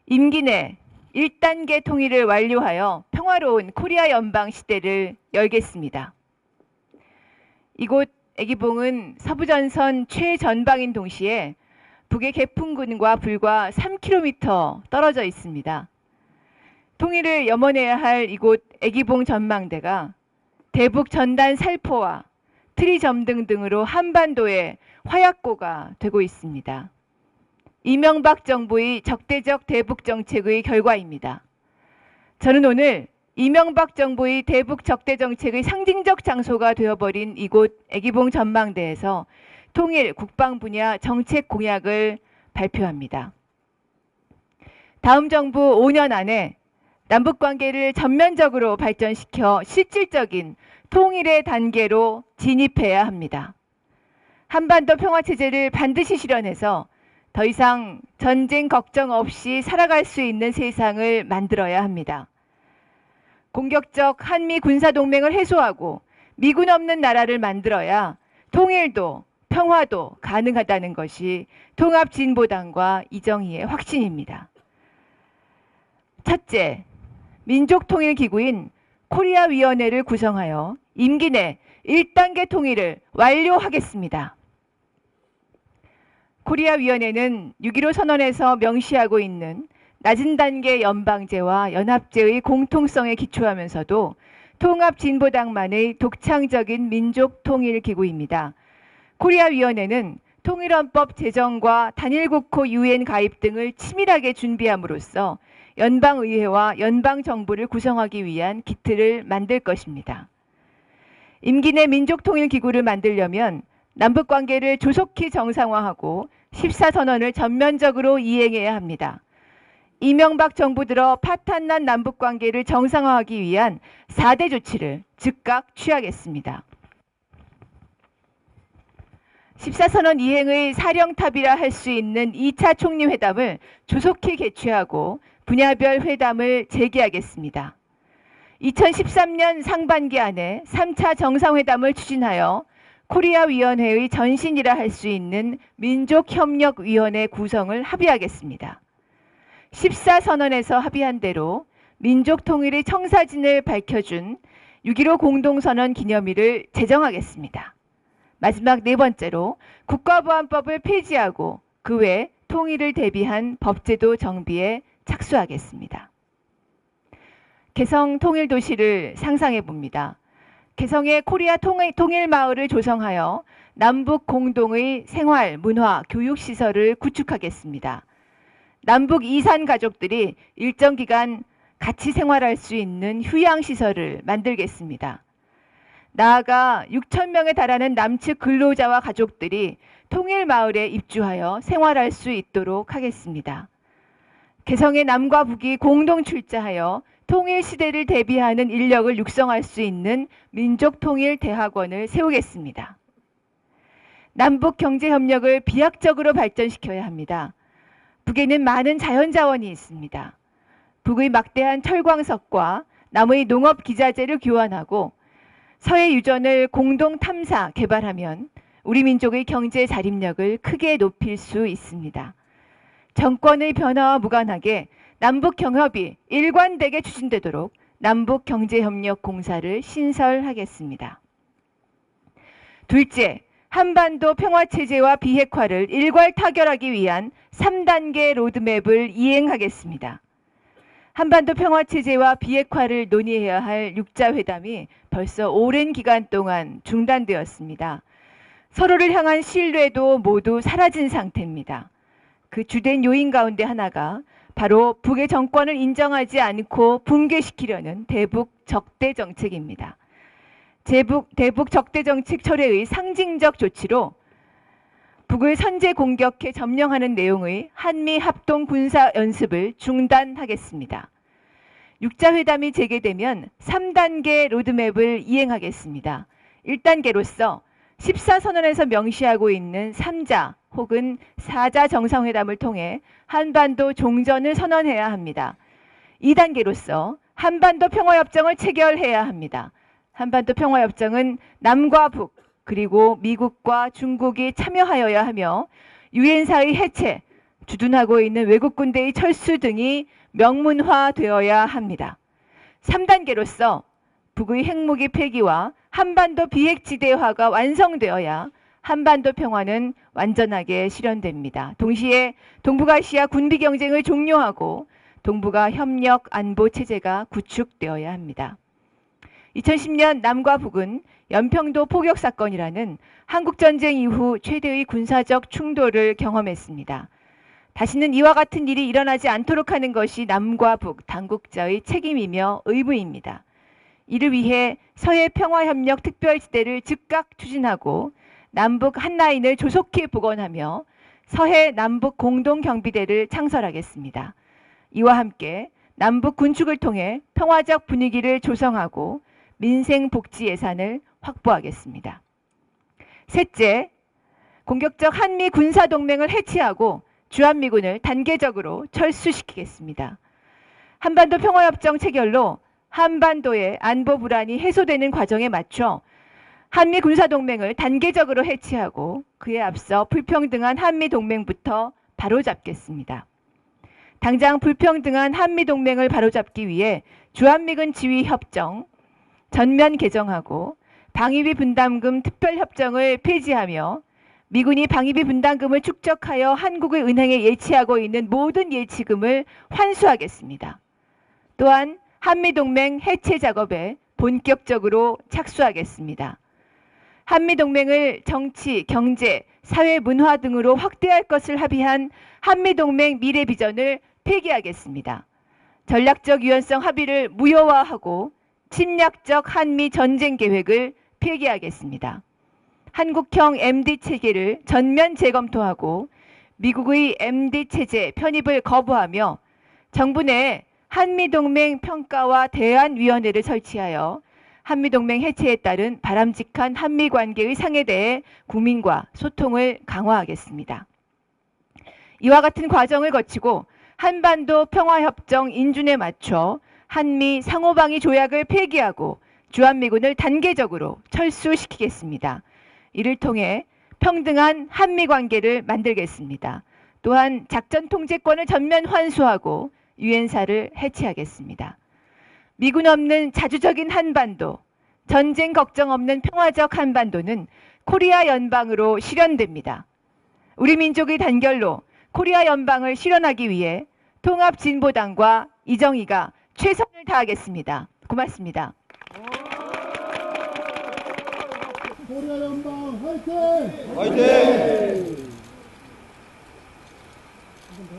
임기 내 1단계 통일을 완료하여 평화로운 코리아 연방 시대를 열겠습니다. 이곳 애기봉은 서부전선 최전방인 동시에 북의 개풍군과 불과 3km 떨어져 있습니다. 통일을 염원해야 할 이곳 애기봉 전망대가 대북 전단 살포와 트리점등 등으로 한반도의 화약고가 되고 있습니다. 이명박 정부의 적대적 대북 정책의 결과입니다. 저는 오늘 이명박 정부의 대북 적대 정책의 상징적 장소가 되어버린 이곳 애기봉 전망대에서 통일 국방 분야 정책 공약을 발표합니다. 다음 정부 5년 안에 남북관계를 전면적으로 발전시켜 실질적인 통일의 단계로 진입해야 합니다. 한반도 평화체제를 반드시 실현해서 더 이상 전쟁 걱정 없이 살아갈 수 있는 세상을 만들어야 합니다. 공격적 한미 군사동맹을 해소하고 미군 없는 나라를 만들어야 통일도 평화도 가능하다는 것이 통합진보당과 이정희의 확신입니다. 첫째, 민족통일기구인 코리아위원회를 구성하여 임기 내 1단계 통일을 완료하겠습니다. 코리아위원회는 6.15 선언에서 명시하고 있는 낮은 단계 연방제와 연합제의 공통성에 기초하면서도 통합진보당만의 독창적인 민족통일기구입니다. 코리아위원회는 통일헌법 제정과 단일국호 UN 가입 등을 치밀하게 준비함으로써 연방의회와 연방정부를 구성하기 위한 기틀을 만들 것입니다. 임기 내 민족통일기구를 만들려면 남북관계를 조속히 정상화하고 14선언을 전면적으로 이행해야 합니다. 이명박 정부 들어 파탄난 남북관계를 정상화하기 위한 4대 조치를 즉각 취하겠습니다. 14선언 이행의 사령탑이라 할 수 있는 2차 총리회담을 조속히 개최하고 분야별 회담을 재개하겠습니다. 2013년 상반기 안에 3차 정상회담을 추진하여 코리아위원회의 전신이라 할 수 있는 민족협력위원회 구성을 합의하겠습니다. 14선언에서 합의한 대로 민족통일의 청사진을 밝혀준 6.15 공동선언 기념일을 제정하겠습니다. 마지막 네 번째로 국가보안법을 폐지하고 그 외 통일을 대비한 법제도 정비에 착수하겠습니다. 개성 통일도시를 상상해 봅니다. 개성의 코리아 통일마을을 조성하여 남북 공동의 생활, 문화, 교육시설을 구축하겠습니다. 남북 이산 가족들이 일정 기간 같이 생활할 수 있는 휴양시설을 만들겠습니다. 나아가 6,000명에 달하는 남측 근로자와 가족들이 통일마을에 입주하여 생활할 수 있도록 하겠습니다. 개성의 남과 북이 공동 출자하여 통일시대를 대비하는 인력을 육성할 수 있는 민족통일대학원을 세우겠습니다. 남북경제협력을 비약적으로 발전시켜야 합니다. 북에는 많은 자연자원이 있습니다. 북의 막대한 철광석과 남의 농업기자재를 교환하고 서해 유전을 공동 탐사, 개발하면 우리 민족의 경제 자립력을 크게 높일 수 있습니다. 정권의 변화와 무관하게 남북 경협이 일관되게 추진되도록 남북경제협력공사를 신설하겠습니다. 둘째, 한반도 평화체제와 비핵화를 일괄 타결하기 위한 3단계 로드맵을 이행하겠습니다. 한반도 평화체제와 비핵화를 논의해야 할 6자 회담이 벌써 오랜 기간 동안 중단되었습니다. 서로를 향한 신뢰도 모두 사라진 상태입니다. 그 주된 요인 가운데 하나가 바로 북의 정권을 인정하지 않고 붕괴시키려는 대북 적대 정책입니다. 대북 적대 정책 철회의 상징적 조치로 북을 선제 공격해 점령하는 내용의 한미 합동 군사 연습을 중단하겠습니다. 6자 회담이 재개되면 3단계 로드맵을 이행하겠습니다. 1단계로서 14선언에서 명시하고 있는 3자 혹은 4자 정상회담을 통해 한반도 종전을 선언해야 합니다. 2단계로서 한반도 평화협정을 체결해야 합니다. 한반도 평화협정은 남과 북 그리고 미국과 중국이 참여하여야 하며 유엔사의 해체, 주둔하고 있는 외국 군대의 철수 등이 명문화되어야 합니다. 3단계로서 북의 핵무기 폐기와 한반도 비핵지대화가 완성되어야 한반도 평화는 완전하게 실현됩니다. 동시에 동북아시아 군비 경쟁을 종료하고 동북아 협력 안보 체제가 구축되어야 합니다. 2010년 남과 북은 연평도 포격 사건이라는 한국전쟁 이후 최대의 군사적 충돌을 경험했습니다. 다시는 이와 같은 일이 일어나지 않도록 하는 것이 남과 북 당국자의 책임이며 의무입니다. 이를 위해 서해 평화협력 특별지대를 즉각 추진하고 남북 한라인을 조속히 복원하며 서해 남북 공동경비대를 창설하겠습니다. 이와 함께 남북 군축을 통해 평화적 분위기를 조성하고 민생복지 예산을 확보하겠습니다. 셋째, 공격적 한미 군사동맹을 해체하고 주한미군을 단계적으로 철수시키겠습니다. 한반도 평화협정 체결로 한반도의 안보 불안이 해소되는 과정에 맞춰 한미 군사동맹을 단계적으로 해체하고 그에 앞서 불평등한 한미동맹부터 바로잡겠습니다. 당장 불평등한 한미동맹을 바로잡기 위해 주한미군 지휘협정 전면 개정하고 방위비 분담금 특별협정을 폐지하며 미군이 방위비 분담금을 축적하여 한국의 은행에 예치하고 있는 모든 예치금을 환수하겠습니다. 또한 한미동맹 해체 작업에 본격적으로 착수하겠습니다. 한미동맹을 정치, 경제, 사회, 문화 등으로 확대할 것을 합의한 한미동맹 미래 비전을 폐기하겠습니다. 전략적 유연성 합의를 무효화하고 침략적 한미 전쟁 계획을 폐기하겠습니다. 한국형 MD 체계를 전면 재검토하고 미국의 MD 체제 편입을 거부하며 정부 내 한미동맹 평가와 대안위원회를 설치하여 한미동맹 해체에 따른 바람직한 한미관계의 상에 대해 국민과 소통을 강화하겠습니다. 이와 같은 과정을 거치고 한반도 평화협정 인준에 맞춰 한미 상호방위 조약을 폐기하고 주한미군을 단계적으로 철수시키겠습니다. 이를 통해 평등한 한미관계를 만들겠습니다. 또한 작전 통제권을 전면 환수하고 유엔사를 해체하겠습니다. 미군 없는 자주적인 한반도, 전쟁 걱정 없는 평화적 한반도는 코리아 연방으로 실현됩니다. 우리 민족의 단결로 코리아 연방을 실현하기 위해 통합진보당과 이정희가 최선을 다하겠습니다. 고맙습니다. 코리아 연방 화이팅! 화이팅!